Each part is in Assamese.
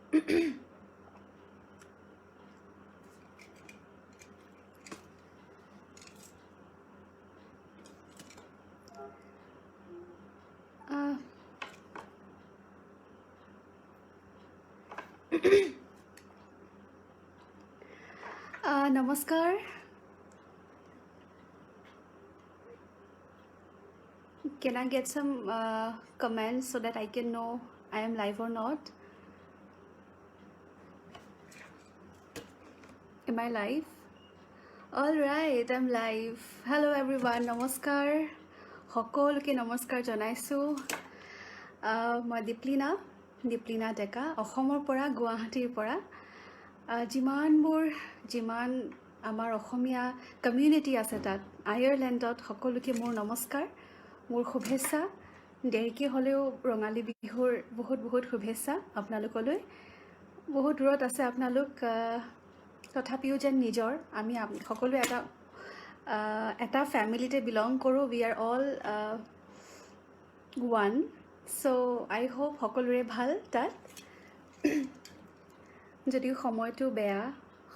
নমস্কাৰ can I get some comments so that I can know I am live or not am I live all right I'm live hello everyone নমস্কাৰ সকলোকে নমস্কাৰ জনাইছো মই দীপলিনা ডেকা অসমৰ পৰা গুৱাহাটীৰ পৰা যিমান আমাৰ অসমীয়া কমিউনিটি আছে তাত আয়াৰলেণ্ডত সকলোকে মোৰ নমস্কাৰ মোৰ শুভেচ্ছা দেৰিকে হ'লেও ৰঙালী বিহুৰ বহুত শুভেচ্ছা আপোনালোকলৈ বহুত দূৰত আছে আপোনালোক তথাপিও যেন নিজৰ আমি সকলোৱে এটা ফ্যামিলিতে বিলং কৰোঁ we are all one so I hope সকলোৰে ভাল তাত যদিও সময়টো বেয়া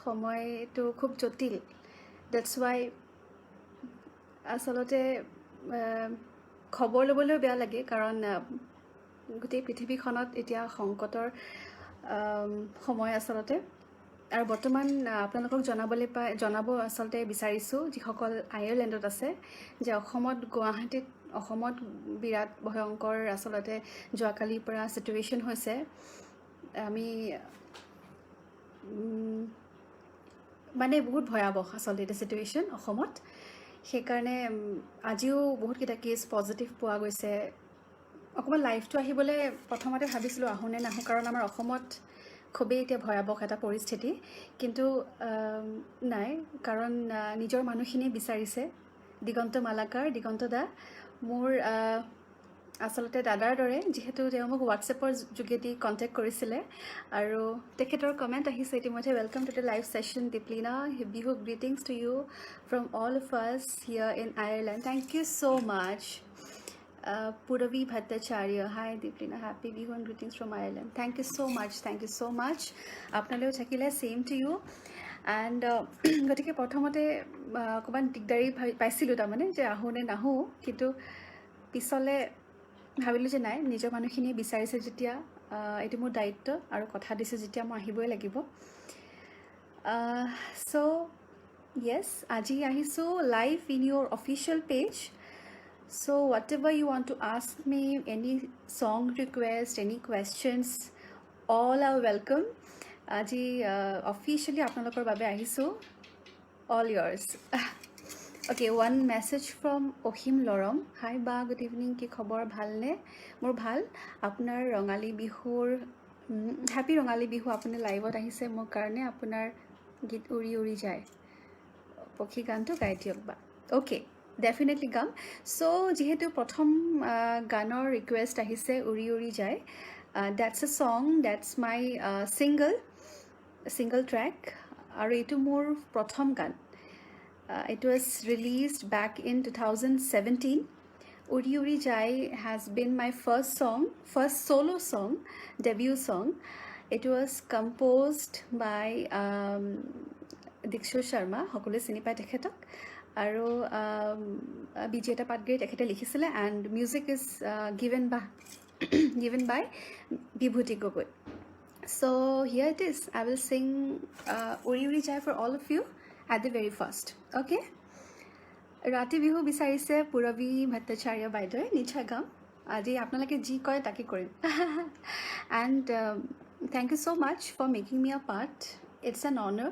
সময়টো খুব জটিল দ্যাটছ ৱাই আচলতে খবৰ ল'বলৈ বেয়া লাগে কাৰণ গোটেই পৃথিৱীখনত এতিয়া সংকটৰ সময় আচলতে আৰু বৰ্তমান আপোনালোকক জনাব আচলতে বিচাৰিছোঁ যিসকল আয়াৰলেণ্ডত আছে যে গুৱাহাটীত অসমত বিৰাট ভয়ংকৰ আচলতে যোৱাকালিৰ পৰা চিটুৱেশ্যন হৈছে আমি মানে বহুত ভয়াৱহ আচলতে এটা চিটুৱেশ্যন অসমত সেইকাৰণে আজিও বহুতকেইটা কেছ পজিটিভ পোৱা গৈছে অকণমান লাইভটো আহিবলৈ প্ৰথমতে ভাবিছিলোঁ আহোঁ নে নাহোঁ কাৰণ আমাৰ অসমত খুবেই এতিয়া ভয়াৱহ এটা পৰিস্থিতি কিন্তু নাই কাৰণ নিজৰ মানুহখিনিয়ে বিচাৰিছে দিগন্ত মালাকাৰ দিগন্ত দা মোৰ আচলতে দাদাৰ দৰে যিহেতু তেওঁ মোক হোৱাটছএপৰ যোগেদি কণ্টেক্ট কৰিছিলে আৰু তেখেতৰ কমেণ্ট আহিছে ইতিমধ্যে welcome to the live session Deeplina Bihu greetings to you from all of us here in Ireland thank you so' much Puravi Bhattacharya hi Dipleena happy Bihu and greetings from Ireland thank you so much apnaleo thakile same to you and gotike prothomate koban digdari paisilu ta mane je ahone nahu kintu pisole ভাবিলোঁ যে নাই নিজৰ মানুহখিনিয়ে বিচাৰিছে যেতিয়া এইটো মোৰ দায়িত্ব আৰু কথা দিছে যেতিয়া মই আহিবই লাগিব সো য়েছ আজি আহিছোঁ live in Euro official page so whatever you want to ask me any song request any questions all are welcome আজি officially আপোনালোকৰ বাবে আহিছোঁ all yours okay one message from অহিম লৰম hi ba good evening কি খবৰ ভালনে মোৰ ভাল আপোনাৰ ৰঙালী বিহুৰ হ্যাপি ৰঙালী বিহু আপুনি লাইভত আহিছে মোৰ কাৰণে আপোনাৰ গীত উৰি উৰি যায় পক্ষী গানটো গাই দিয়ক বা okay definitely গাম so যেহেতু প্ৰথম গানৰ ৰিকুৱেষ্ট আহিছে উৰি উৰি যায় that's a song that's my single track আৰু এইটো মোৰ প্ৰথম গান it was released back in 2017 Uri Uri Jai has been my first solo song debut song it was composed by Dikshu Sharma সকলোৱে চিনি পায় তেখেতক আৰু বিজেতা পাটগিৰি তেখেতে লিখিছিলে and music is given by Vibhuti Gogoi so here it is I will sing Uri Uri Jai for all of you at the very first okay ৰাতি বিহু বিচাৰিছে পুৰবী ভট্টাচাৰ্য বাইদেৱে নিশ্চয় গাম আজি আপোনালোকে যি কয় তাকে কৰিম and thank you so much for making me a part it's an honor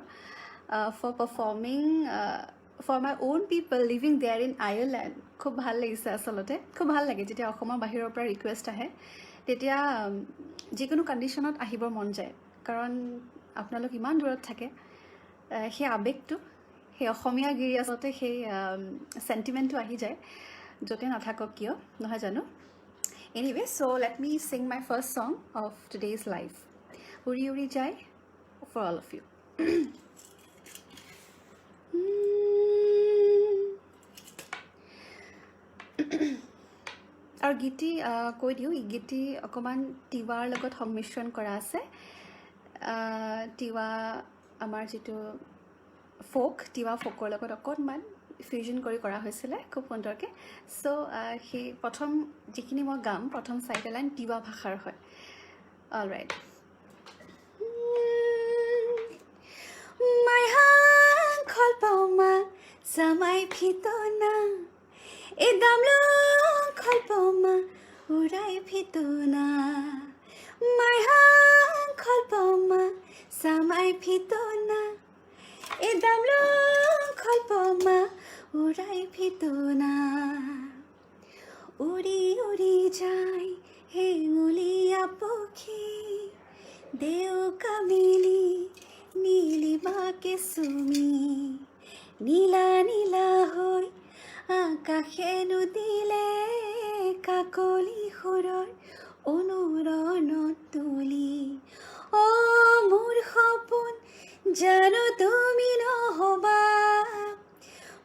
for performing for my own people living there in Ireland খুব ভাল লাগিছে আচলতে খুব ভাল লাগে যেতিয়া অসমৰ বাহিৰৰ পৰা ৰিকুৱেষ্ট আহে তেতিয়া যিকোনো কণ্ডিশ্যনত আহিবৰ মন যায় কাৰণ আপোনালোক ইমান দূৰত থাকে সেই আবেগটো সেই অসমীয়া গিৰি আচলতে সেই সেন্টিমেন্টটো আহি যায় যতে নাথাকক কিয় নহয় জানো anyway so let me sing my first song of today's live Uri Uri Jai for all of you আৰু গীতি কৈ দিওঁ এই গীতি অকণমান তিৱাৰ লগত সংমিশ্ৰণ কৰা আছে তিৱা আমাৰ যিটো তিৱা ফ'কৰ লগত অকণমান ফিউজন কৰি কৰা হৈছিলে খুব সুন্দৰকৈ চ' সেই প্ৰথম যিখিনি মই গাম প্ৰথম চাৰিটা লাইন তিৱা ভাষাৰ হয় অল ৰাইট মাই হাংখল পাউমা জামাই ফিতনা এই দামলং খল পাউমা উৰাই ফিতনা মাই হাংখল পাউমা জামাই ফিতনা এই দামলং খল পাউমা উৰাই ফিতনা উৰি উৰি যায় হেঙুলীয়া পক্ষী দেউকা মিলি নীলিমাকে চুমি নীলা নীলা হৈ আকাশে নুদিলে কাকলি সুৰৰ অনুৰণত তুলি অ মোৰ সপোন জানো তুমি নহবা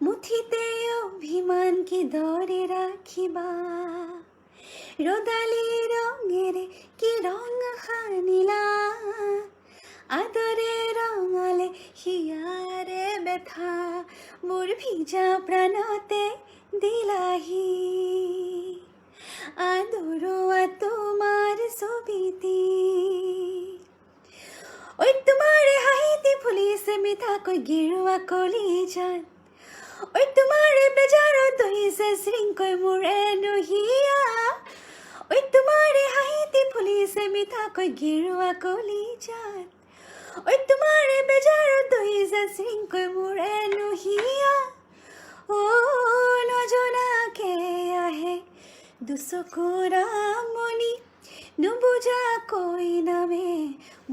মুঠিতে অভিমান কিদৰে ৰাখিবা ৰদালি ৰঙেৰে কি ৰং সানিলা আদৰে ৰঙালে হিয়াৰে বেথা মোৰ ভিজা প্ৰাণতে দিলাহি আদৰোৱা তোমাৰ ছবিটি ঐ তোমাৰ হাঁহিটি ফুলিছে মিঠাকৈ গেৰুৱা কলিজাত ঐ তোমাৰ বেজাৰত দহিছে শৃংকৈ মোৰ এনুহিয়া ঐ তোমাৰ হাঁহিটি ফুলিছে মিঠাকৈ গেৰুৱা কলিজাত ঐ তোমাৰ বেজাৰত দহিছে শৃংকৈ মোৰ এনুহিয়া ও নজনাকে আহে দুচকুৰা মণি নুবুজাকৈ নামে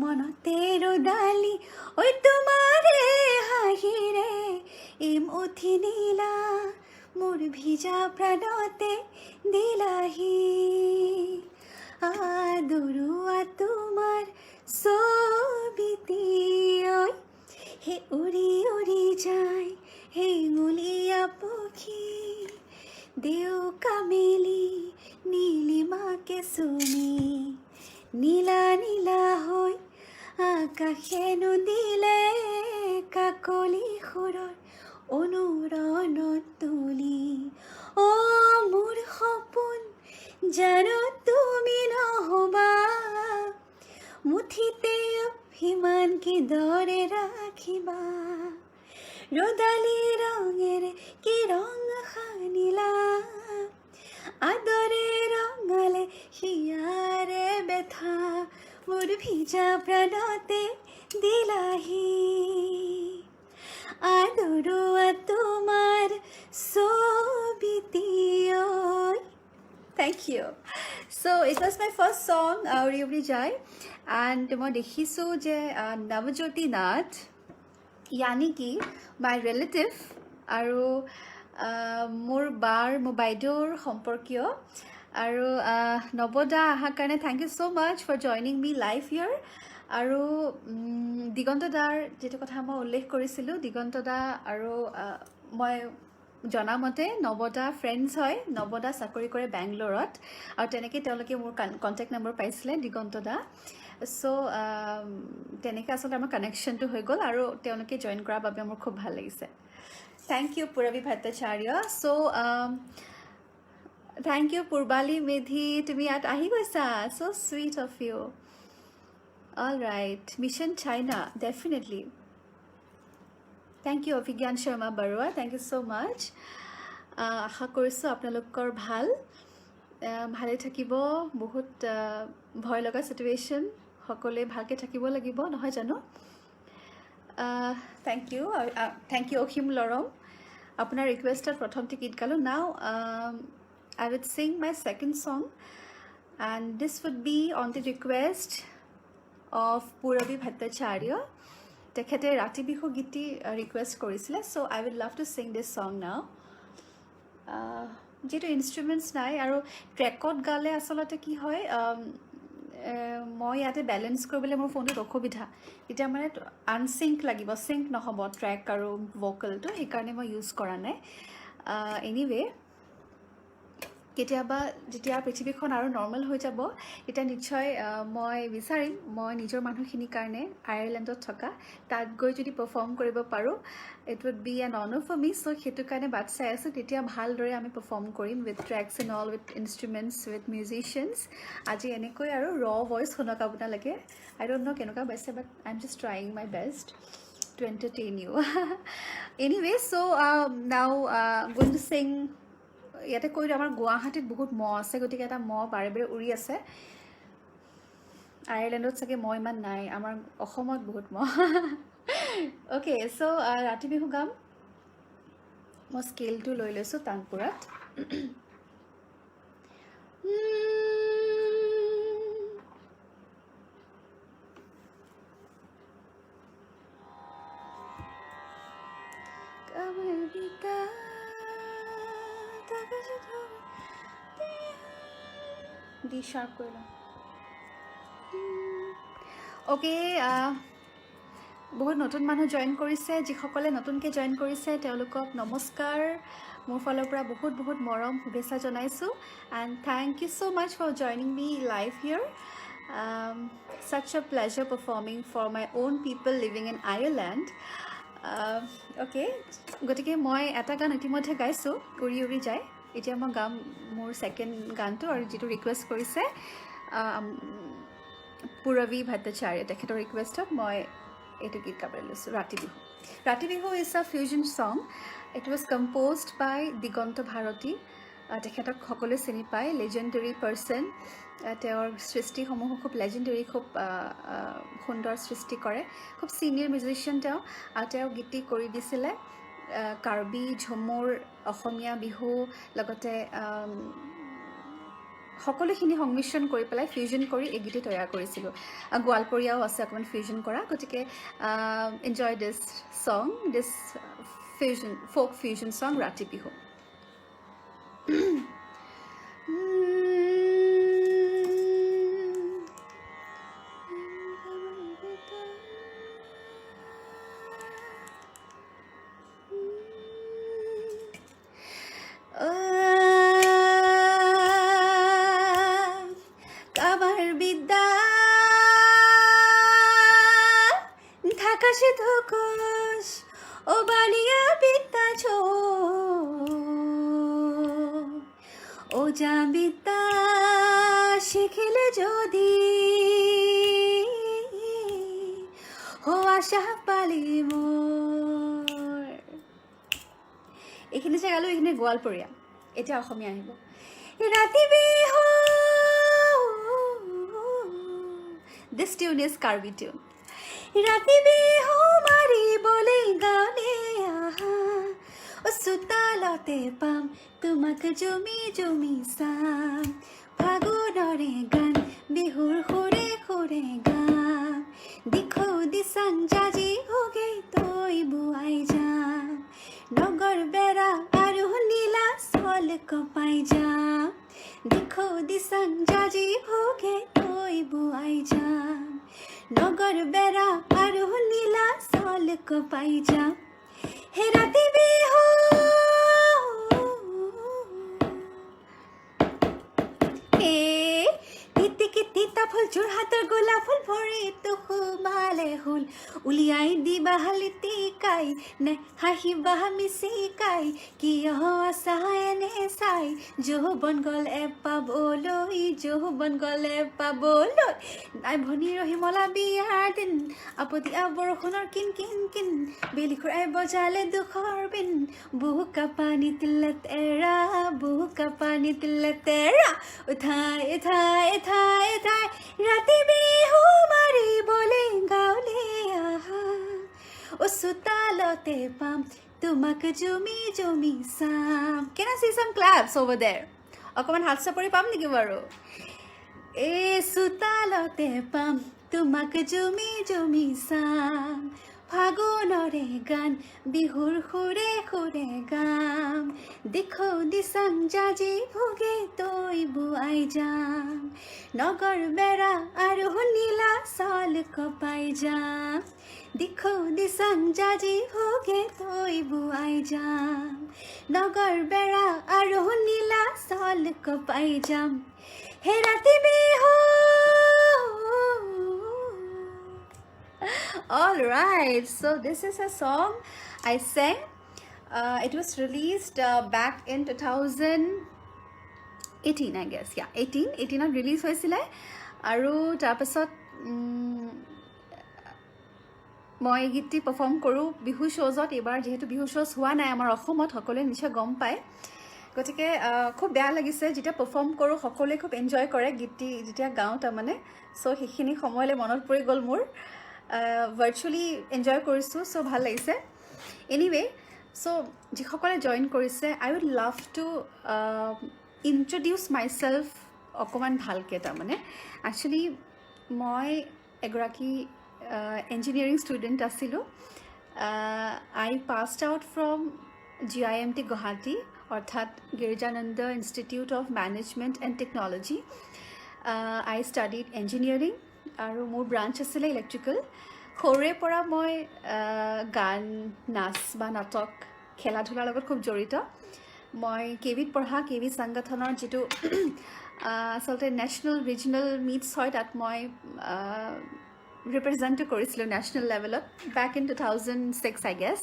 মনতে ৰদালি ঐ তোমাৰে হাঁহিৰে এমুঠি নীলা মোৰ ভিজা প্ৰাণতে দিলাহি আদৰোৱা তোমাৰ ছবিটি ঐ হে উৰি উৰি যায় হেঙুলীয়া পক্ষী দেউকা মেলি নীলিমাকে চুমি নীলা নীলা হৈ আকাশে নুদিলে কাকলি সুৰৰ অনুৰণত তুলি অ মোৰ সপোন জানো তুমি নহবা মুঠিতে অভিমান কিদৰে ৰাখিবা ৰদালি ৰঙেৰে কি ৰং সানিলা আদৰে ৰঙালে হিয়াৰে বেথা মোৰ ভিজা প্ৰাণতে দিলাহি আদৰোৱা তোমাৰ ছবিটি Thank you. So it was my first song, Uri Uri Jai, and মই দেখিছোঁ যে নৱজ্যোতি নাথ यानी कि my relative আৰু মোৰ বাইদেউৰ সম্পৰ্কীয় আৰু নৱদা অহাৰ কাৰণে thank you so' much for joining me live here আৰু দিগন্ত দাৰ যিটো কথা মই উল্লেখ কৰিছিলোঁ দিগন্ত দা আৰু মই জনামতে নৱদা ফ্ৰেণ্ডছ হয় নৱদা চাকৰি কৰে বেংগলোৰত আৰু তেনেকৈ তেওঁলোকে মোৰ কণ্টেক্ট নম্বৰ পাইছিলে দিগন্ত দা চ' তেনেকৈ আচলতে আমাৰ কানেকশ্যনটো হৈ গ'ল আৰু তেওঁলোকে জইন কৰাৰ বাবে মোৰ খুব ভাল লাগিছে thank you Puravi Bhattacharya so' thank you Purbali Medhi তুমি ইয়াত আহি গৈছা so' sweet of you all right Mission China definitely thank you Abhigyan Sharma Baruah thank you so' much আশা কৰিছোঁ আপোনালোকৰ ভালে থাকিব বহুত ভয় লগা চিটুৱেশ্যন সকলোৱে ভালকৈ থাকিব লাগিব নহয় জানো থেংক ইউ অসীম লৰম আপোনাৰ ৰিকুৱেষ্টত প্ৰথমটি গীত গালোঁ নাও I would sing my second song and this would be on the request of Purabi Bhattacharya তেখেতে ৰাতি বিহু গীতি ৰিকুৱেষ্ট কৰিছিলে চ' I would love to sing this song now যিটো ইনষ্ট্ৰুমেণ্টছ নাই আৰু ট্ৰেকত গালে আচলতে কি হয় মই ইয়াতে বেলেঞ্চ কৰিবলৈ মোৰ ফোনটোত অসুবিধা এতিয়া মানে আনচিংক লাগিব চিংক নহ'ব ট্ৰেক আৰু ভোকেলটো সেইকাৰণে মই ইউজ কৰা নাই এনিৱে কেতিয়াবা যেতিয়া পৃথিৱীখন আৰু নৰ্মেল হৈ যাব তেতিয়া নিশ্চয় মই বিচাৰিম মই নিজৰ মানুহখিনিৰ কাৰণে আয়াৰলেণ্ডত থকা তাত গৈ যদি পাৰফৰ্ম কৰিব পাৰোঁ ইট উড বি এন অনাৰ ফৰ মি চ' সেইটো কাৰণে বাট চাই আছোঁ তেতিয়া ভালদৰে আমি পাৰফৰ্ম কৰিম with tracks and all with instruments with musicians আজি এনেকৈ আৰু ভইচ শুনক আপোনালোকে আই ডোণ্ট ন' কেনেকুৱা পাইছে but I am just trying my best to entertain you. Anyway, so now going to sing. ইয়াতে কৈ আমাৰ গুৱাহাটীত বহুত মহ আছে গতিকে এটা মহ বাৰে বাৰে উৰি আছে আয়াৰলেণ্ডত চাগে মহ ইমান নাই আমাৰ অসমত বহুত মহ অ'কে চ' ৰাতি বিহু গাম মই স্কেলটো লৈ লৈছোঁ তানপুৰাত D sharp কৰিলা অ'কে বহুত নতুন মানুহ জইন কৰিছে যিসকলে নতুনকৈ জইন কৰিছে তেওঁলোকক নমস্কাৰ মোৰ ফালৰ পৰা বহুত বহুত মৰম শুভেচ্ছা জনাইছোঁ and thank you so' much for joining me live here such a pleasure performing for my own people living in Ireland okay গতিকে মই এটা গান ইতিমধ্যে গাইছোঁ উৰি উৰি যায় এতিয়া মই গাম মোৰ ছেকেণ্ড গানটো আৰু যিটো ৰিকুৱেষ্ট কৰিছে পুৰৱী ভট্টাচাৰ্য তেখেতৰ ৰিকুৱেষ্টত মই এইটো গীত গাবলৈ লৈছোঁ Rati Bihu is a fusion song it was composed by Diganta Bharati তেখেতক সকলোৱে চিনি পায় লেজেণ্ডেৰী পাৰ্চন তেওঁৰ সৃষ্টিসমূহো খুব লেজেণ্ডেৰী খুব সুন্দৰ সৃষ্টি কৰে খুব ছিনিয়ৰ মিউজিচিয়ান তেওঁ গীতি কৰি দিছিলে কাৰ্বি ঝুমুৰ অসমীয়া বিহু লগতে সকলোখিনি সংমিশ্ৰণ কৰি পেলাই ফিউজন কৰি এই গীতটি তৈয়াৰ কৰিছিলোঁ গোৱালপৰীয়াও আছে অকণমান ফিউজন কৰা গতিকে এনজয় দিছ ছং দিছ ফিউজন ফ'ক ফিউজন ছং ৰাতি বিহু বিদ্যা শিখিলে যদি আশা পালি মোৰ এইখিনি জেগালৈ এইখিনি গোৱালপৰীয়া এতিয়া অসমীয়া আহিব ৰাতি বিহু দিছ টিউন ইজ কাৰ্বি টিউন ৰাতি বিহু মাৰিবলৈ গানে আহা চোতালতে পাম তোমাক জমি জমি চাম ফাগুনৰে গান বিহুৰ সুৰে সুৰে গাম দিখৌ দিচাং জাজি হোগে তই বুৱাই যাম নগৰ বেৰা আৰু নীলা চল কপাই যাম দিখৌ দিচাং জাজি হোগে তই বুৱাই যাম নগৰ বেৰা আৰু নীলা চল কপাই যাম হে ৰাতি বিহু তিতা ফুল যোৰহাটৰ গোলাপ ফুল ভৰিত সোমালে হ'ল উলিয়াই দিবা হালিতিকাই নে হাঁহিবা মিচিকাই কিয় আছা এনে চাই যৌৱন গ'লে পাবলৈ নাই ভনী ৰহিমলা বিয়াৰ দিন আপতীয়া বৰষুণৰ কিন কিন কিন বেলি খুৰাই বজালে দুখৰ বিন বুকা পানীত লেতেৰা উঠাই উঠাই উঠাই উঠাই ৰাতি বিহু মাৰিবলৈ গাঁৱলে আহা চোতালতে পাম তোমাক জমি জমি চাম Can I see some claps over there? অকণমান হাত চাপৰি পাম নেকি বাৰু চোতালতে পাম তোমাক জমি জমি চাম ফাগুনৰে গান বিহুৰ সুৰে সুৰে গাম দেখো দিচাং জাজি ভোগে তৈ বুৱাই যাম নগৰ বেৰা আৰু নীলা চাল কপাই যাম দেখো দিচাং জাজি ভোগে তৈ বুৱাই যাম নগৰ বেৰা আৰু নীলা চাল কপাই যাম হে ৰাতি Bihu All right, so this is a song I sang. It was released back in 2018, I guess. Yeah, 18 release হৈছিলে আৰু তাৰপাছত মই গীতটি পাৰফৰ্ম কৰোঁ বিহু শ্ব'জত এইবাৰ যিহেতু বিহু শ্ব'জ হোৱা নাই আমাৰ অসমত সকলোৱে নিশ্চয় গম পায় গতিকে খুব বেয়া লাগিছে যেতিয়া পাৰফৰ্ম কৰোঁ সকলোৱে খুব এনজয় কৰে গীতটি যেতিয়া গাওঁ তাৰমানে চ' সেইখিনি সময়লৈ মনত পৰি গ'ল মোৰ ভাৰ্চুৱেলি এনজয় কৰিছোঁ চ' ভাল লাগিছে এনিৱে চ' যিসকলে জইন কৰিছে I would love to introduce myself অকণমান ভালকৈ তাৰমানে একচুৱেলি মই এগৰাকী ইঞ্জিনিয়াৰিং ষ্টুডেণ্ট আছিলোঁ I passed out from GIMT Guwahati অৰ্থাৎ Girijananda institute of management and technology I studied engineering আৰু মোৰ ব্ৰাঞ্চ আছিলে ইলেক্ট্ৰিকেল সৰুৰে পৰা মই গান নাচ বা নাটক খেলা ধূলাৰ লগত খুব জড়িত মই কেভিত পঢ়া কেভি সংগঠনৰ যিটো আচলতে নেশ্যনেল ৰিজনেল মিটছ হয় তাত মই ৰিপ্ৰেজেণ্টো কৰিছিলোঁ নেশ্যনেল লেভেলত back in 2006 I guess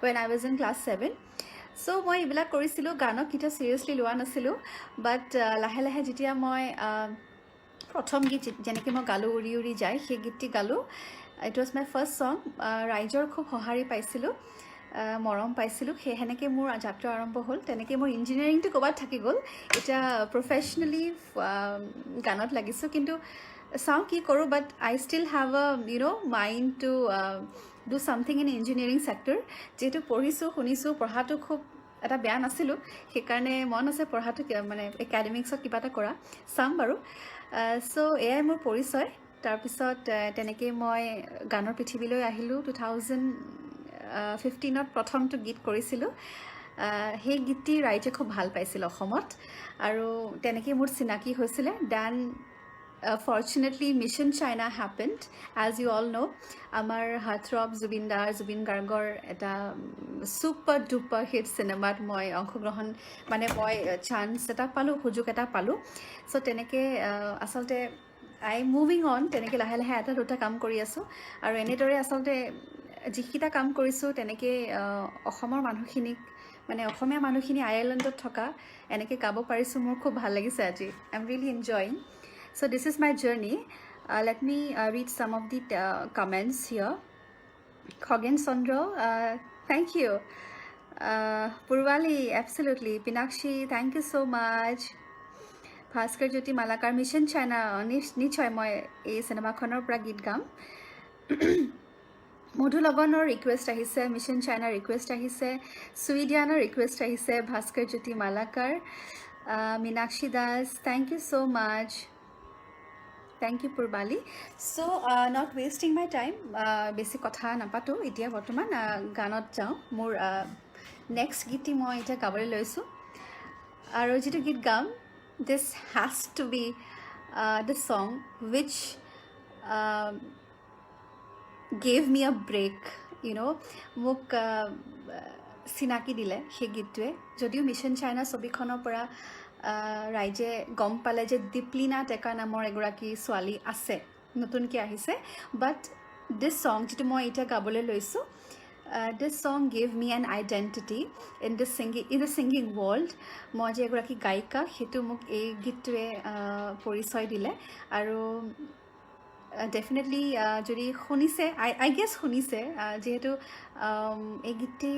when I was in class 7 so মই এইবিলাক কৰিছিলোঁ গানক কেতিয়া চিৰিয়াছলি লোৱা নাছিলোঁ বাট লাহে লাহে যেতিয়া মই প্ৰথম গীত যেনেকৈ মই গালোঁ উৰি উৰি যায় সেই গীতটি গালোঁ it was my first song ৰাইজৰ খুব সঁহাৰি পাইছিলোঁ মৰম পাইছিলোঁ সেই সেনেকৈ মোৰ যাত্ৰা আৰম্ভ হ'ল তেনেকৈ মোৰ ইঞ্জিনিয়াৰিংটো ক'ৰবাত থাকি গ'ল এতিয়া প্ৰফেশ্যনেলি গানত লাগিছোঁ কিন্তু চাওঁ কি কৰোঁ but I still have mind to do something in engineering sector যিহেতু পঢ়িছোঁ শুনিছোঁ পঢ়াটো খুব এটা বেয়া নাছিলোঁ সেইকাৰণে মন আছে পঢ়াটো মানে একাডেমিক্সত কিবা এটা কৰা চাম বাৰু চ' এয়াই মোৰ পৰিচয় তাৰপিছত তেনেকৈ মই গানৰ পৃথিৱীলৈ আহিলোঁ 2015ত প্ৰথমটো গীত কৰিছিলোঁ সেই গীতটি ৰাইজে খুব ভাল পাইছিল অসমত আৰু তেনেকৈ মোৰ চিনাকি হৈছিলে then fortunately Mission China happened as you all know' আমাৰ হাৰ্থৰব জুবিন গাৰ্গৰ এটা ছুপাৰ ডুপাৰ হিট চিনেমাত মই অংশগ্ৰহণ মানে মই চান্স এটা পালোঁ সুযোগ এটা পালোঁ চ' তেনেকৈ আচলতে আই মুভিং অন তেনেকৈ লাহে লাহে এটা দুটা কাম কৰি আছোঁ আৰু এনেদৰে আচলতে যিকেইটা কাম কৰিছোঁ তেনেকৈ অসমৰ মানুহখিনিক মানে অসমীয়া মানুহখিনি আয়াৰলেণ্ডত থকা এনেকৈ গাব পাৰিছোঁ মোৰ খুব ভাল লাগিছে আজি I am really enjoying So this is my journey. Let me read some of the comments here. Khogen Sondro, thank you. Purvali, absolutely. Pinakshi, thank you so much. Bhaskar Jyoti Malakar, Mission China, nichoy moi ei cinema khonor pura git gam. Modhu Laganor request ahise, Mission China request ahise, Sweedianor request ahise, Bhaskar Jyoti Malakar, Minakshi Das, thank you so much. Thank you, Purbali. So, not wasting my time, basic kotha napato, itia bortoman ganot jao. Mor next giti moi ita gabole loisu. Aro jitu git gam, this has to be the song which gave me a break, you know. Mok sinaki dile he gitwe. Jodio Mission China sobikhono pora ৰাইজে গম পালে যে দীপলিনা টেকা নামৰ এগৰাকী ছোৱালী আছে নতুনকৈ আহিছে বাট দিছ ছং যিটো মই এতিয়া গাবলৈ লৈছোঁ this song give me an identity in the singing world মই যে এগৰাকী গায়িকা সেইটো মোক এই গীতটোৱে পৰিচয় দিলে আৰু ডেফিনেটলি যদি শুনিছে আই গেছ শুনিছে যিহেতু এই গীতটি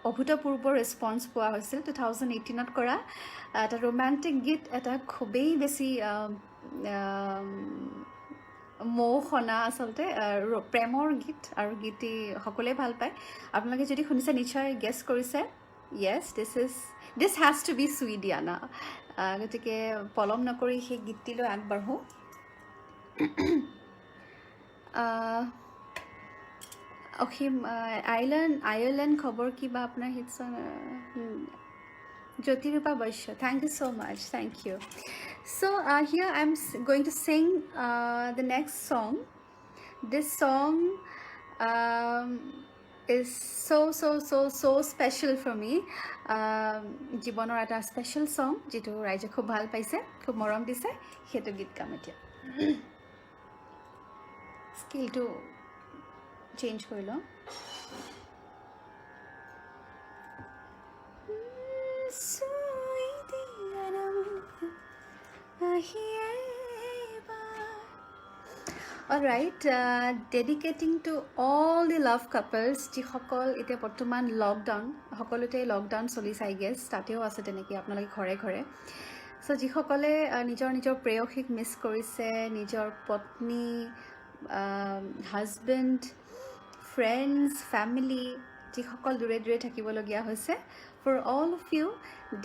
অভূতপূৰ্ব ৰেছপন্স পোৱা হৈছিল 2018ত কৰা এটা ৰোমান্টিক গীত এটা খুবেই বেছি মৌসনা আচলতে প্ৰেমৰ গীত আৰু গীতটি সকলোৱে ভাল পায় আপোনালোকে যদি শুনিছে নিশ্চয় গেছ কৰিছে য়েছ দিছ হেজ টু বি ছুইডিয়ানা গতিকে পলম নকৰি সেই গীতটিলৈ আগবাঢ়োঁ অসীম আয়াৰলেণ্ড খবৰ কিবা আপোনাৰ হিট চং Jyotiroopa Vaishya, thank you so much, thank you. So here I'm going to sing the next song. This song is so special for me. জীৱনৰ এটা স্পেচিয়েল সং যেটো ৰাইজে খুব ভাল পাইছে, খুব মৰম দিছে, হেতু গীত গাম এতিয়া। স্কিলটো চেঞ্জ কৰি লওঁ। Alright, dedicating to all the love couples যিসকল এতিয়া বৰ্তমান লকডাউন, সকলোতে লকডাউন চলিছে আই গেছ, তাতেও আছে তেনেকৈ আপোনালোকে ঘৰে ঘৰে। চ' যিসকলে নিজৰ প্ৰেয়সীক মিছ কৰিছে, নিজৰ পত্নী, হাজবেণ্ড, ফ্ৰেণ্ডছ, ফেমিলি, যিসকল দূৰে দূৰে থাকিবলগীয়া হৈছে, for all of you,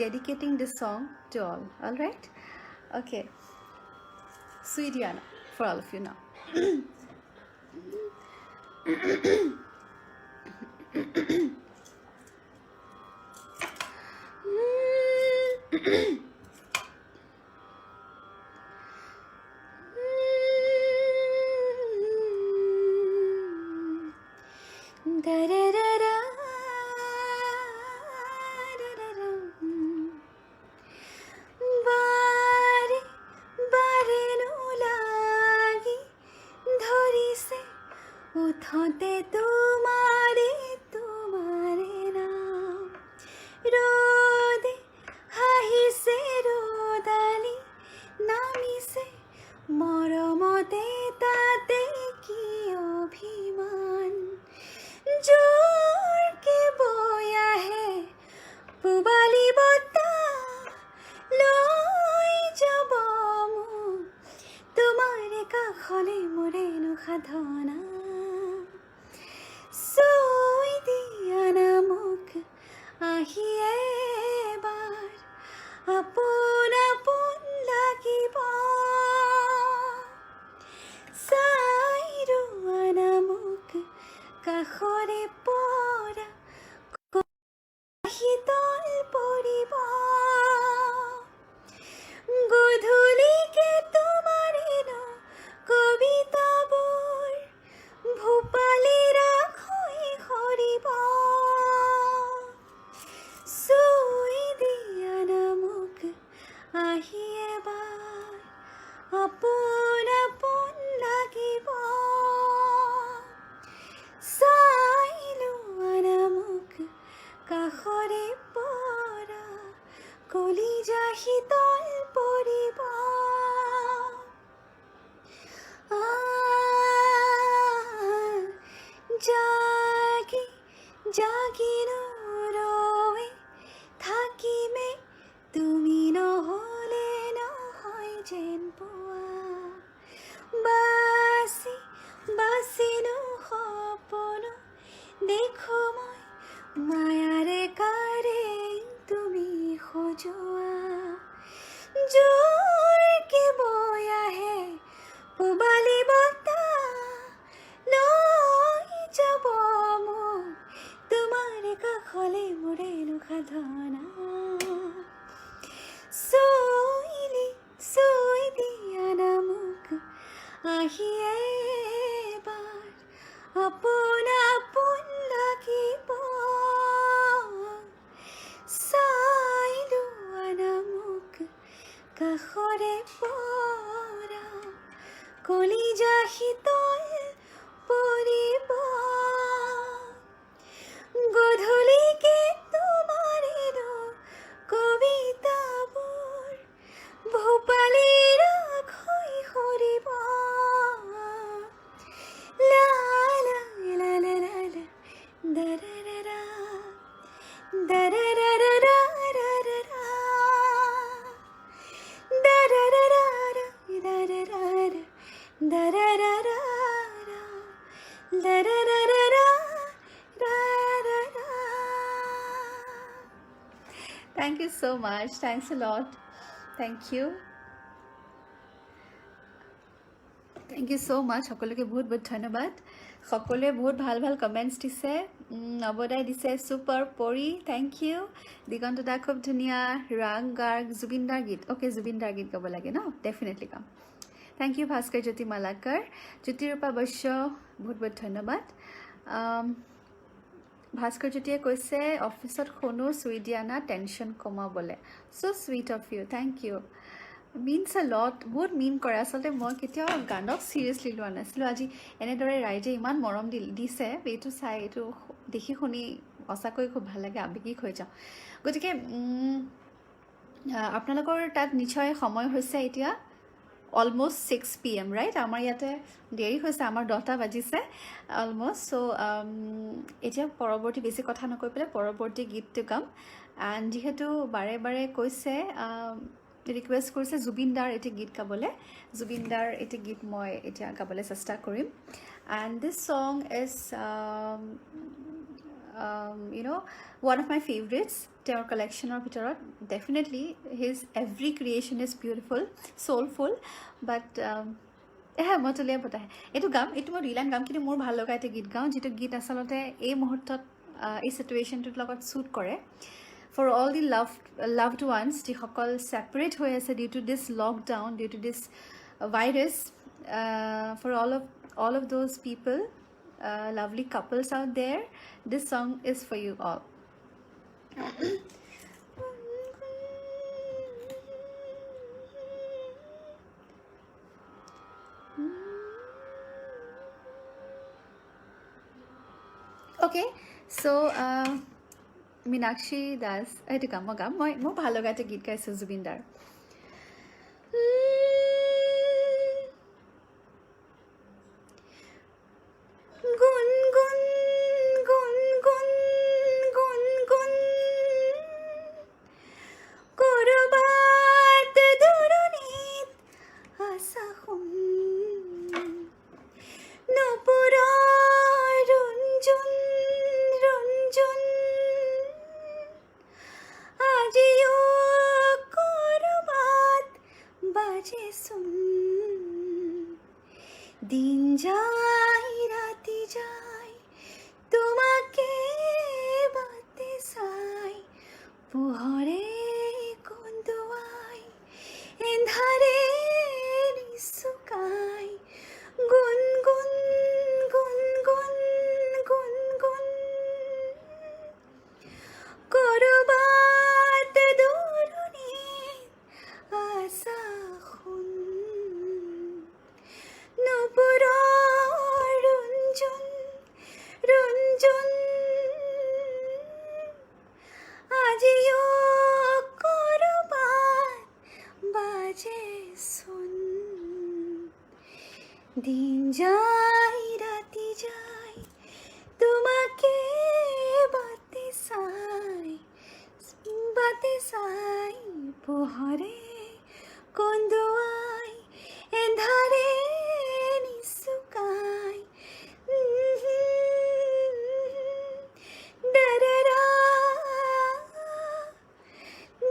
dedicating this song to all. Alright? Okay. Sweet Diana, for all of you now. উঠতে তোমারে নাম রোদে হাহিছে রোদালি নামিছে মৰমতে তাতে কি অভিমান জোৰকে বৈ আহে পুবালি বতাহ লৈ যাব মোক তোমাৰে কাষলে মোৰেনো সাধনা আহি এবাৰ আপোন লাগিব চাই ৰোৱানা মোক কাষৰে পৰা শীতল পৰিব গধূলিকে তোমাৰেন কবিতাবোৰ ভূপালী ৰাখৈ সৰিব আহি এবাৰ আপোন লাগিব চাই লোৱানা মোক কাষৰে পৰা কলিজা শীতল পৰিব জাগি জাগি ৰৈ থাকিমে তুমি নহ'লে নহয় যেন পোৱা বাচি বাচিনো সপোন দেখো মই মায়াৰে কাৰে তুমি সজোৱা জোৰকে বৈ আহে পুবালি বতাহ লৈ যাব মোক তোমাৰ কাষলে মোৰেনো সাধনা চুই দিয়ানা মোক আহি এবাৰ আপোন লাগিব চাই লোৱানা মোক কাষৰে পৰা কলিজা শীতল পৰিব গধূলিকে তোমাৰেনো কবিতাবোৰ ভূপালী ৰাখৈ সৰিব লা লা লা লা লা লা দাৰাৰা দাৰাৰা Thank you so much. Thanks a lot. Thank you. Thank you so' much সকলোকে বহুত বহুত ধন্যবাদ সকলোৱে বহুত ভাল ভাল কমেণ্টছ দিছে নৱদাই দিছে ছুপাৰ পৰি থেংক ইউ দিগন্ত দা খুব ধুনীয়া ৰাং গাৰ্গ জুবিনদাৰ গীত অ'কে জুবিনদাৰ গীত গাব লাগে ন ডেফিনেটলি গাম থেংক ইউ ভাস্কৰ জ্যোতি মালাকাৰ জ্যোতিৰূপা বৈশ্য বহুত বহুত ধন্যবাদ ভাস্কৰ জ্যোতিয়ে কৈছে অফিচত শুনো চুই দিয়া না টেনশ্যন কমাবলৈ so' sweet of you thank you means a lot বহুত মিন কৰে আচলতে মই কেতিয়াও গানক ছিৰিয়াছলি লোৱা নাছিলোঁ আজি এনেদৰে ৰাইজে ইমান মৰম দিছে এইটো চাই এইটো দেখি শুনি সঁচাকৈ খুব ভাল লাগে আৱেগিক হৈ যাওঁ গতিকে আপোনালোকৰ তাত নিশ্চয় সময় হৈছে এতিয়া অলমষ্ট 6 PM ৰাইট আমাৰ ইয়াতে দেৰি হৈছে আমাৰ 10টা বাজিছে অলমষ্ট চ' এতিয়া পৰৱৰ্তী বেছি কথা নকৈ পেলাই পৰৱৰ্তী গীতটো গাম এণ্ড যিহেতু বাৰে বাৰে কৈছে ৰিকুৱেষ্ট কৰিছে জুবিনদাৰ এটি গীত গাবলৈ জুবিনদাৰ এটি গীত মই এতিয়া গাবলৈ চেষ্টা কৰিম and this song is one of my favorites তেওঁৰ কালেকশ্যনৰ ভিতৰত definitely his every creation is beautiful soulful but মতলীয়া বতাহে এইটো গাম এইটো মই ৰিলাইন গাম কিন্তু মোৰ ভাল লগা এটা গীত গাওঁ যিটো গীত আচলতে এই মুহূৰ্তত এই চিটুৱেশ্যনটোৰ লগত শ্বুট কৰে for all the loved ones যিসকল সেপাৰেট হৈ আছে due to this lockdown due to this virus for all of those people lovely couples out there this song is for you all okay so Meenakshi Das এইটো গাম মই মোৰ ভাল লগা এটা গীত গাইছোঁ জুবিনদাৰ গুণ গুণ গুণ গুণ গুণ গুণ কৰবাত দূৰণিত আশা শুন নপৰা ৰঞ্জুন ৰঞ্জুন আজিও কৰবাত বাজেচোন দিন যায় ৰাতি যায় তোমাকে বাটে চাই পোহৰে কন্দুৱাই এন্ধাৰে নিচুকাই গুণ গুণ গুণ গুণ গুণ গুণ কৰবাত দূৰণিত আশা শুন নপৰা ৰঞ্জুন ৰঞ্জুন আজিও কৰবাত বাজেচোন দিন যায় ৰাতি যায় তোমাকে বাটে চাই পোহৰে কন্দুৱাই এন্ধাৰে নিচুকাই দাৰাৰা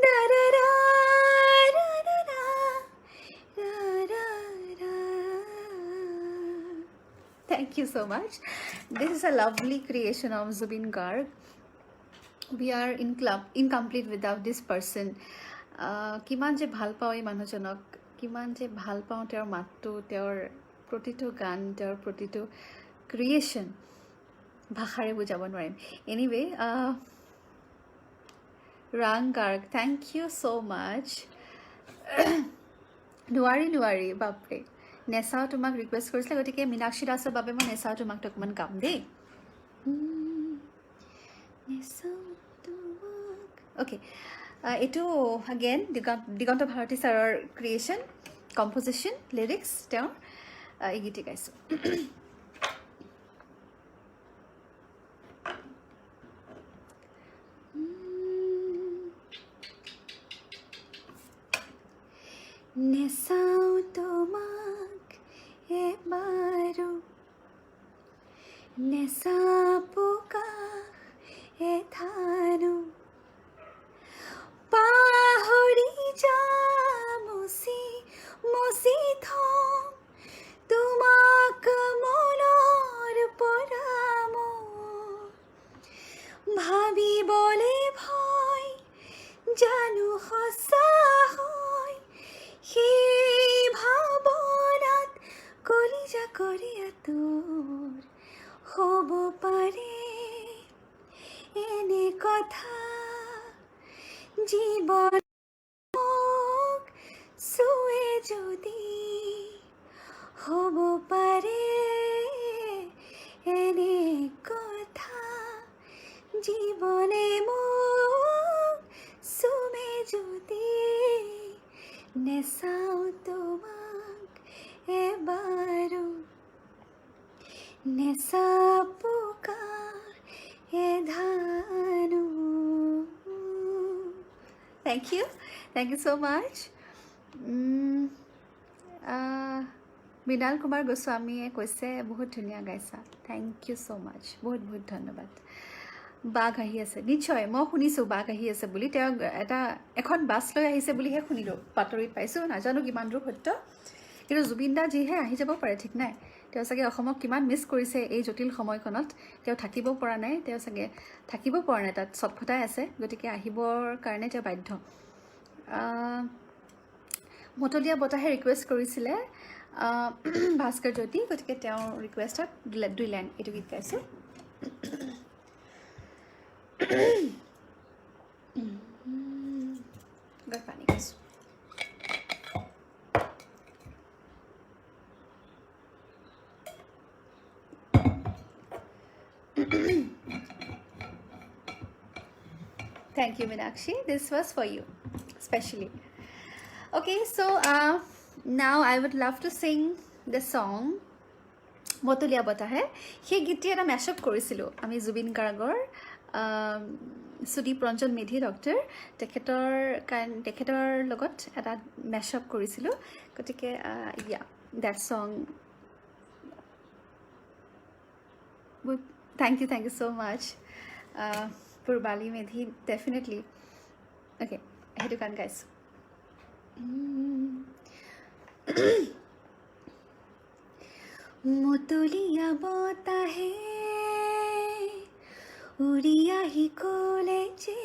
দাৰাৰা Thank you so much. This is a lovely creation of Zubin Garg. We are incomplete without this person. কিমান যে ভাল পাওঁ এই মানুহজনক কিমান যে ভাল পাওঁ তেওঁৰ মাতটো তেওঁৰ প্ৰতিটো গান তেওঁৰ প্ৰতিটো ক্ৰিয়েশ্যন ভাষাৰে বুজাব নোৱাৰিম এনিৱে ৰাং Garg thank you so' much নোৱাৰি বাপৰে নেচাও তোমাক ৰিকুৱেষ্ট কৰিছিলে গতিকে মীনাক্ষী দাসৰ বাবে মই নেচাও তোমাকতো অকণমান গাম দেই অ'কে এইটো আগেন দিগন্ত ভাৰতী ছাৰৰ ক্ৰিয়েশ্যন কম্পজিশ্যন লিৰিক্স তেওঁৰ এই গীতে গাইছোঁ নেচাও তোমাক এবাৰো নেচাপোকা এথানো পাহৰি যা মচি থম তোমাৰ কৰিয়া তোৰ হ'ব পাৰে এনে কথা জীৱন মোক চুৱে যদি হ'ব পাৰে এনে কথা জীৱনে মোক চুৱে যদি নেচাও তোমাক এবাৰো নেচাপুকাৰ এধানো Thank you so much. Mrinal Kumar গোস্বামীয়ে কৈছে বহুত ধুনীয়া গাইছা থেংক ইউ ছ' মাছ বহুত বহুত ধন্যবাদ বাঘ আহি আছে নিশ্চয় মই শুনিছোঁ বাঘ আহি আছে বুলি তেওঁ এখন বাছ লৈ আহিছে বুলিহে শুনিলোঁ বাতৰিত পাইছোঁ নাজানো কিমান দূৰ সত্য কিন্তু জুবিন দা যিহে আহি যাব পাৰে ঠিক নাই তেওঁ চাগে অসমক কিমান মিছ কৰিছে এই জটিল সময়খনত তেওঁ থাকিব পৰা নাই তাত চটফটাই আছে গতিকে আহিবৰ কাৰণে তেওঁ বাধ্য মতলীয়া বতাহে ৰিকুৱেষ্ট কৰিছিলে ভাস্কৰ জ্যোতি গতিকে তেওঁৰ ৰিকুৱেষ্টত দুই লাইন এইটো গীত গাইছোঁ পানী গাইছোঁ Thank you, Meenakshi. This was for you, especially. Okay, so now I would love to sing the song Motulia Bata Hai. He giti eta mashup korisilu. Ami Zubin Garagor, Sudeep Ranjan Medhi doctor, teketor logot eta mashup korisilu. Gotike yeah, that song. But thank you so much. Purbali Medhi, definitely. Okay, I do can guys. Motulia bota hai, uriya hi koleje,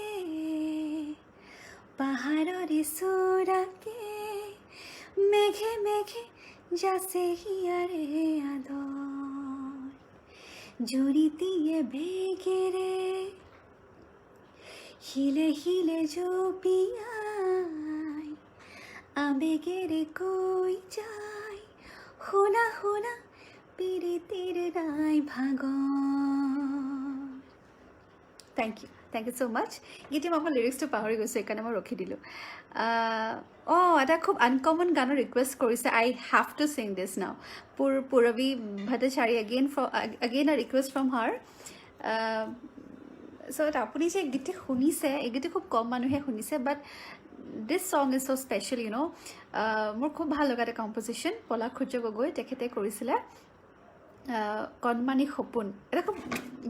paharore surake, meghe meghe jase hi are ador, juritiye begere. Hile hile jo piyai abegere koi jai hona hona piritir rai bhagor Thank you so much giti মই লিৰিক্সটো পাহৰি গৈছো একানে মই ৰখি দিলো এটা খুব আনকমন গানৰ ৰিকুৱেষ্ট কৰিছে I have to sing this now Puravi Bhattacharya again a request from her So apuni je giti shunise egiti khub kom manuhe shunise but this song is so special you know mor khub bhal lagate composition Pola Khujjo Gogoi tekhete korisile konmani khopun eta khub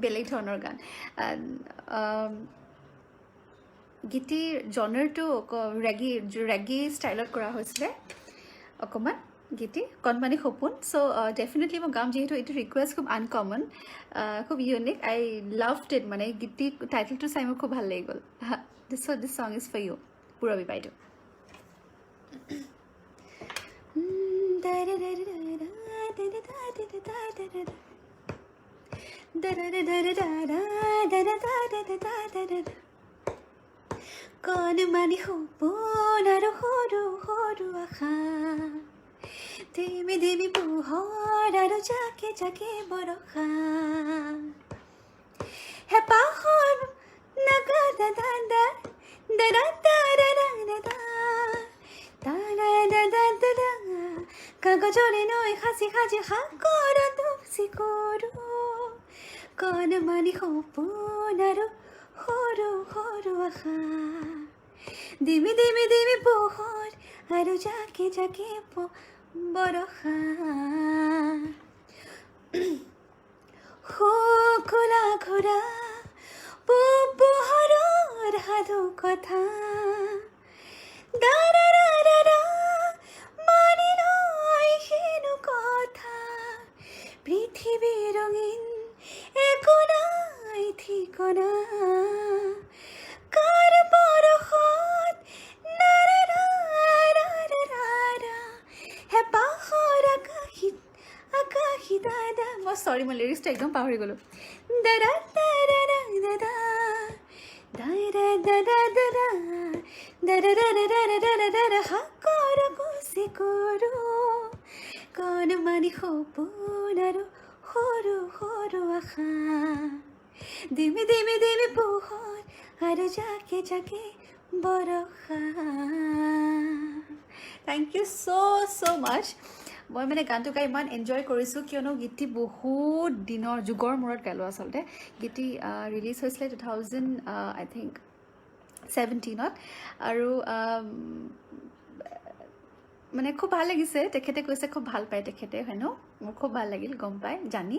belek dhonor gan giti genre to reggae style kora hoisile okoman giti konmani khopun so definitely mo gam jehetu it request khub uncommon khub unique I loved it mane giti title to sai mor khub bhal lagol this song is for you Puravi Baidu konmani khopun aru horu horu akha Demi demi puhor aro jake jake borokha He pahor naga da da da da da da da da da da da da da da kagojore noi hasi haji hakoro dupsi koru konmani khopun aro horu horu akha Demi demi demi puhor aro jake jake borokha Khula khura pupuharor hadu kotha Dara dara dara mani loi henu kotha Prithibi rongin ekonai thikona Kar borokhot nara nara nara He pahor akahit মই সৰি মই লিৰিক্সটো একদম পাহৰি গ'লোঁ দাদা দাদা দাদা দাদা দাদা দাদা দাদা দাদা দাদা হাকৰ কুচি কৰো কোন মানি সপোন আৰু সৰু সৰু আশা দিমি দিমি দিমি পোহৰ আৰু জাকে জাকে বৰষা থেংক ইউ ছ' মাছ মই মানে গানটো গাই ইমান এনজয় কৰিছোঁ কিয়নো গীতটি বহুত দিনৰ যুগৰ মূৰত গালোঁ আচলতে গীতটি ৰিলিজ হৈছিলে 2000 আই থিংক 17ত আৰু মানে খুব ভাল লাগিছে তেখেতে কৈছে খুব ভাল পায় তেখেতে হয় ন মোৰ খুব ভাল লাগিল গম পাই জানি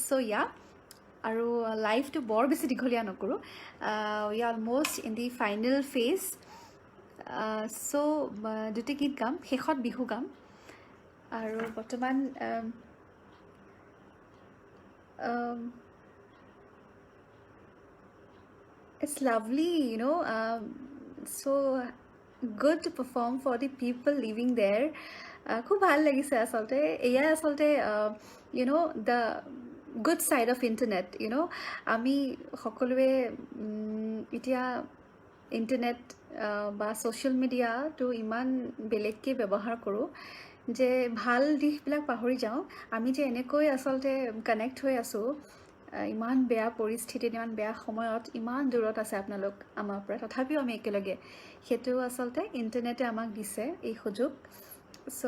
চ' ইয়া আৰু লাইফটো বৰ বেছি দীঘলীয়া নকৰোঁ we are almost in the final phase so' দুটি গীত গাম শেষত বিহু গাম আৰু বৰ্তমান it's lovely you know so good to perform for the people living there খুব ভাল লাগিছে আচলতে এয়া আচলতে you know the good side of internet you know আমি সকলোৱে এতিয়া ইণ্টাৰনেট বা ছ'চিয়েল মিডিয়াটো ইমান বেলেগকৈ ব্যৱহাৰ কৰোঁ যে ভাল দিশবিলাক পাহৰি যাওঁ আমি যে এনেকৈ আচলতে কানেক্ট হৈ আছোঁ ইমান বেয়া পৰিস্থিতিত ইমান বেয়া সময়ত ইমান দূৰত আছে আপোনালোক আমাৰ পৰা তথাপিও আমি একেলগে সেইটো আচলতে ইণ্টাৰনেটে আমাক দিছে এই সুযোগ so'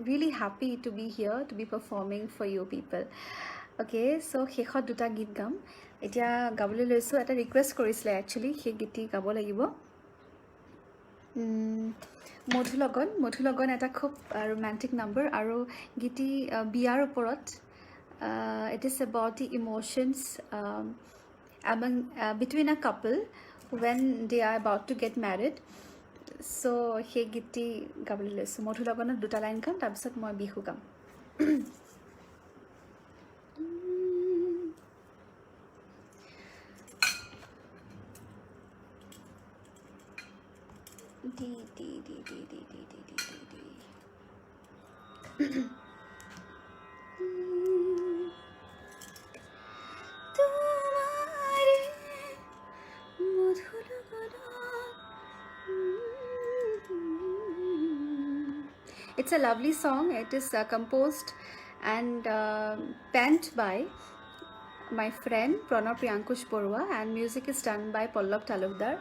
really happy to be here to be performing for you people okay so' শেষত দুটা গীত গাম এতিয়া গাবলৈ লৈছোঁ এটা ৰিকুৱেষ্ট কৰিছিলে একচুৱেলি সেই গীতটি গাব লাগিব মধুলগন এটা খুব ৰোমান্টিক নাম্বাৰ আৰু গীতটি বিয়াৰ ওপৰত it is about the emotions between a couple when they are about to get married so সেই গীতটি গাবলৈ লৈছোঁ মধুলগনত দুটা লাইন গাম তাৰপিছত মই বিহু গাম It's a lovely song. It is composed and penned by my friend Pranab Priyankush Borua and music is done by Pallav Talukdar.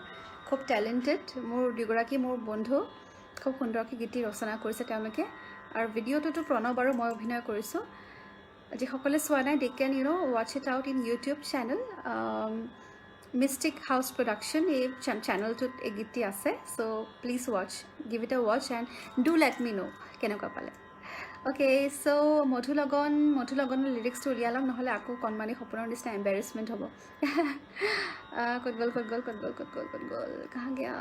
খুব টেলেণ্টেড মোৰ দুগৰাকী মোৰ বন্ধু খুব সুন্দৰকৈ গীতি ৰচনা কৰিছে তেওঁলোকে আৰু ভিডিঅ'টোতো প্ৰণৱ আৰু মই অভিনয় কৰিছোঁ যিসকলে চোৱা নাই they can you know' watch it out in YouTube channel Mystic House production এই চেনেলটোত এই গীতটি আছে so' please watch give it a watch and do let me know' কেনেকুৱা পালে অ'কে চ' মধুলগনৰ লিৰিক্সটো উলিয়াই ল'ম নহ'লে আকৌ কণমানি সপোনৰ নিচিনা এম্বেৰেছমেণ্ট হ'ব ক'ত গ'ল কাহা গয়া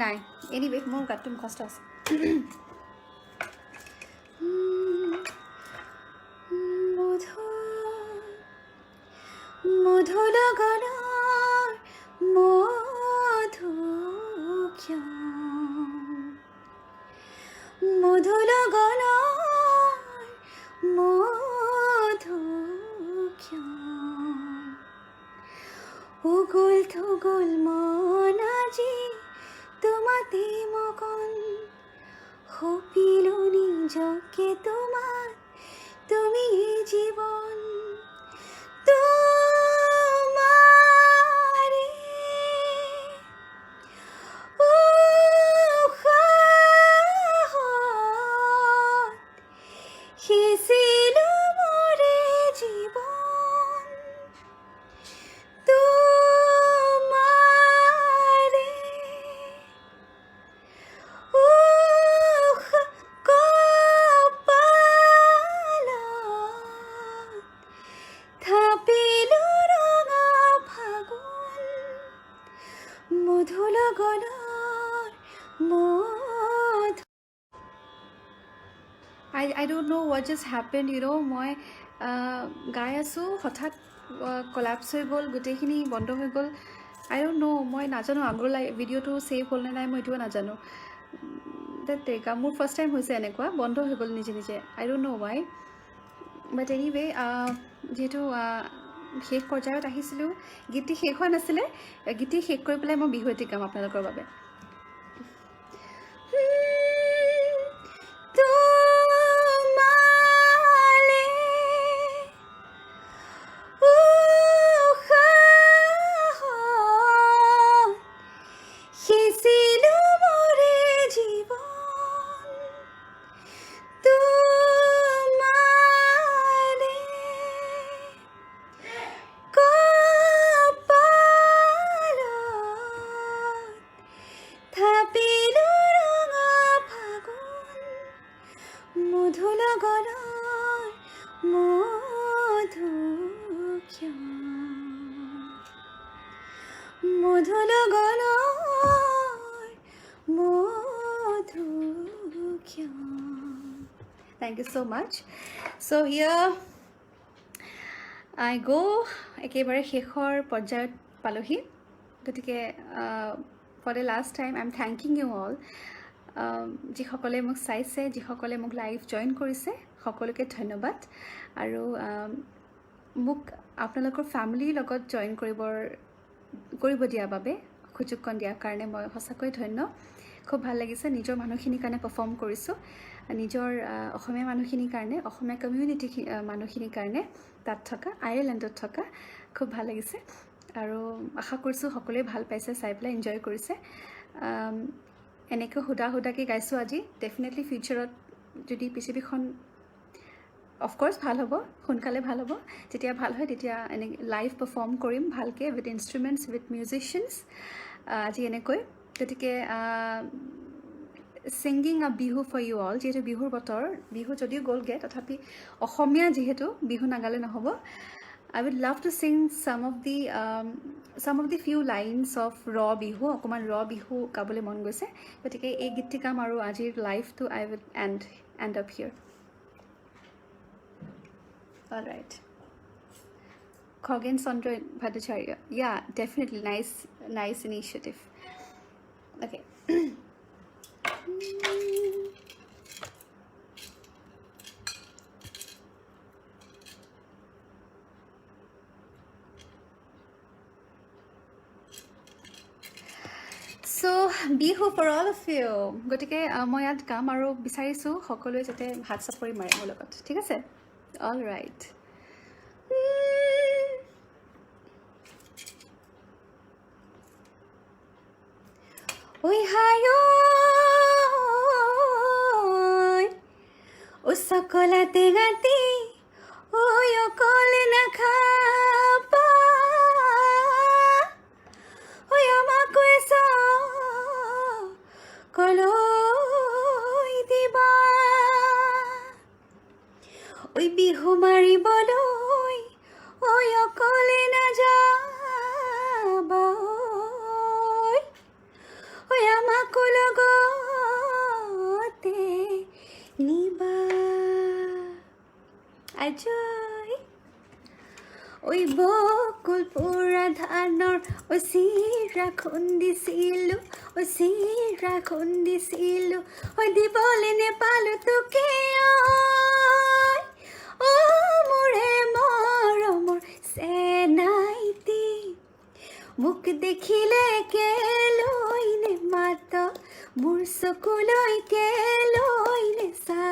নাই এনিৱে মোৰ গাতটো মুখস্থ আছে মধুলগনৰ উগুল থুগুল মন আজি তোমাতে মগন সপিলো নিজকে তোমাৰ তুমি জীবন তোমাৰে হিছিল মোৰে জীবন তোমাৰে কপালত থাপিলো ৰঙা ফাগুন মধুলগনৰ মধু I don't know what just happened, you know, মই গাই আছোঁ হঠাৎ কলাপছ হৈ গ'ল গোটেইখিনি বন্ধ হৈ গ'ল আই ডোণ্ট ন' মই নাজানো আগৰ ভিডিঅ'টো ছেভ হ'লনে নাই মই এইটোও নাজানো তেৰিকা মোৰ ফাৰ্ষ্ট টাইম হৈছে এনেকুৱা বন্ধ হৈ গ'ল নিজে নিজে আই don't no' Y but anyway যিহেতু শেষ পৰ্যায়ত আহিছিলোঁ গীতটি শেষ হোৱা নাছিলে গীতটি শেষ কৰি পেলাই মই বিহু এটি গাম আপোনালোকৰ বাবে Thank you so much. So here I go একেবাৰে শেষৰ পৰ্যায়ত পালোহি গতিকে for the last time I'm thanking you all যিসকলে মোক চাইছে যিসকলে মোক লাইভ জইন কৰিছে সকলোকে ধন্যবাদ আৰু মোক আপোনালোকৰ ফ্যামিলিৰ লগত জইন কৰিব দিয়াৰ বাবে সুযোগকণ দিয়াৰ কাৰণে মই সঁচাকৈ ধন্য খুব ভাল লাগিছে নিজৰ মানুহখিনিৰ কাৰণে পাৰফৰ্ম কৰিছোঁ নিজৰ অসমীয়া মানুহখিনিৰ কাৰণে অসমীয়া কমিউনিটি মানুহখিনিৰ কাৰণে তাত থকা আয়াৰলেণ্ডত থকা খুব ভাল লাগিছে আৰু আশা কৰিছোঁ সকলোৱে ভাল পাইছে চাই পেলাই এনজয় কৰিছে এনেকৈ হুদাকৈ গাইছোঁ আজি ডেফিনেটলি ফিউচাৰত যদি পৃথিৱীখন অফক'ৰ্ছ ভাল হ'ব সোনকালে ভাল হ'ব যেতিয়া ভাল হয় তেতিয়া এনে লাইভ পাৰফৰ্ম কৰিম ভালকৈ উইথ ইনষ্ট্ৰুমেণ্টছ উইথ মিউজিচিয়ানছ আজি এনেকৈ গতিকে ছিংগিং আ বিহু ফৰ ইউ অল যিহেতু বিহুৰ বতৰ বিহু যদিও গ'লগৈ তথাপি অসমীয়া যিহেতু বিহু নাগালে নহ'ব I would love to sing some of the few lines of raw bihu অকমান raw bihu গাবলৈ মন গৈছে গতিকে এই গীতটি গাম আৰু আজিৰ লাইভটো I will end up here all right Khoghen Chandra Bhattacharya yeah definitely nice initiative okay So, bihu for all of you. গতিকে মই ইয়াত কাম আৰু বিচাৰিছোঁ সকলোৱে যাতে হাত চাপৰি মাৰে মোৰ লগত ঠিক আছে all right ঐ হায় ও সকলাতে গাতি ঐ অকলে নাখাবা ঐ আমাক কলৈ দিবা ঐ বিহু মাৰিবলৈ ঐ অকলে নাযাবা ঐ আমাক লগতে নিবা আজয় ঐ বকুল পুৰা ধানৰ ঐ চিৰা খুন্দিছিলোঁ ঐ চিৰা খুন্দিছিলোঁ ঐ দিবলৈ নেপালোঁ তোকে ঐ মোৰে মৰমৰ চেনাইটি মোক দেখিলে কেলৈ নেমাত মোৰ চকুলৈ কেলৈ নেচা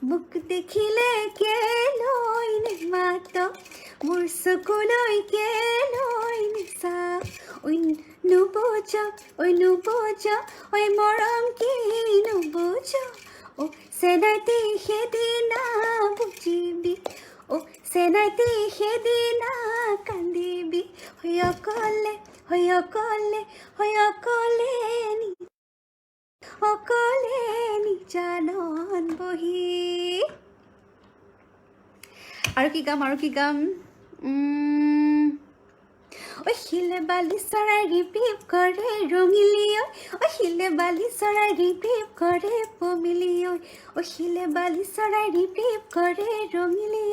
মোক দেখিলে কেলৈ নেমাত মোৰ চকুলৈ কেলৈ নেচা ঐ নুবুজ ঐ মৰম কি নুবুজ ও চেনাইটি সেইদিনা বুজিবি ও চেনাইটি সেইদিনা কান্দিবি অকলে নিজানত বহি আৰু কি গাম ঐ শিলে বালি চৰাই ৰিপিপ কৰে ৰঙিলি ঐ শিলে বালি চৰাই ৰিপিপ কৰে পমিলি ঐ শিলে বালি চৰাই ৰিপিপ কৰে ৰঙিলি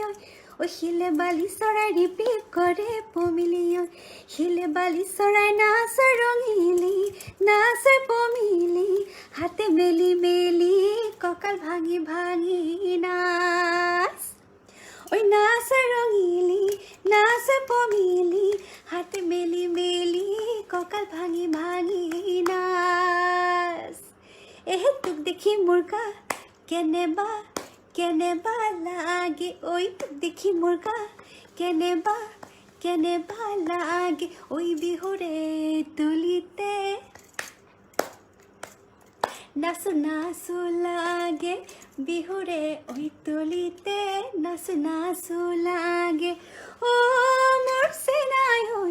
ঐ শিলে বালি চৰাই ৰিপিক কৰে পমিলি ঐ শিলে বালি চৰাই নাচ ৰঙিলি নাচ পমিলি হাতে মেলি মেলি কঁকাল ভাঙি ভাঙি নাচ ঐ নাচ ৰঙিলি নাচ পমিলি হাতে মেলি মেলি কঁকাল ভাঙি ভাঙি নাচ তোক দেখি মোৰ গা কেনেবা লাগে ঐ তোক দেখি মোৰ গা কেনেবা লাগে ঐ বিহুৰে তুলিতে নাচো নাচো লাগে বিহুৰে ঐ তুলিতে নাচো নাচো লাগে মোৰ চেনাই ঐ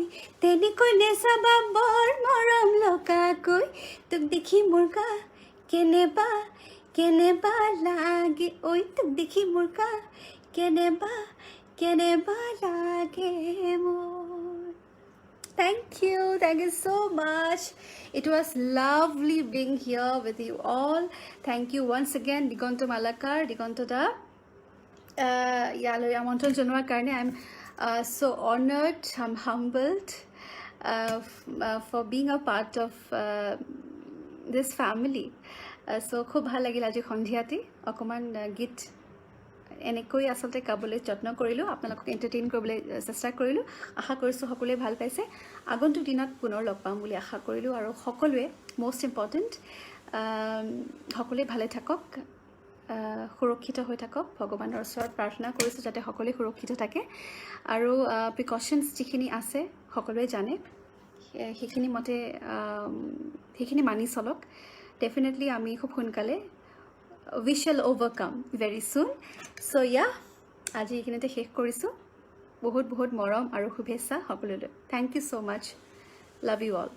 তেনেকৈ নেচাবা বৰ মৰম লগাকৈ তোক দেখি মোৰ গা কেনেবা লাগে ঐ তোক দেখি মোৰ গা কেনেবা লাগে মোৰ Thank you so much. It was lovely being here with you all. Thank you once again, Digonto Malakar, Digonto da. Yalo Yamonton Janwa Karne. I'm so honored, I'm humbled for being a part of this family. So খুব ভাল লাগিল আজি সন্ধিয়াতে অকমান গীত এনেকৈ আসলতে গাবলৈ যত্ন কৰিলোঁ আপোনালোকক এণ্টাৰটেইন কৰিবলৈ চেষ্টা কৰিলোঁ আশা কৰিছোঁ সকলোৱে ভাল পাইছে আগন্তুক দিনত পুনৰ লগ পাম বুলি আশা কৰিলোঁ আৰু সকলোৱে মোষ্ট ইম্পৰ্টেণ্ট সকলোৱে ভালে থাকক সুৰক্ষিত হৈ থাকক ভগৱানৰ ওচৰত প্ৰাৰ্থনা কৰিছোঁ যাতে সকলোৱে সুৰক্ষিত থাকে আৰু প্ৰিকশ্যনছ যিখিনি আছে সকলোৱে জানে সেইখিনি মতে সেইখিনি মানি চলক ডেফিনেটলি আমি খুব সোনকালে we shall overcome very soon. So yeah, আজি এইখিনিতে শেষ কৰিছোঁ বহুত মৰম আৰু শুভেচ্ছা সকলোলৈ Thank you so much. Love you all.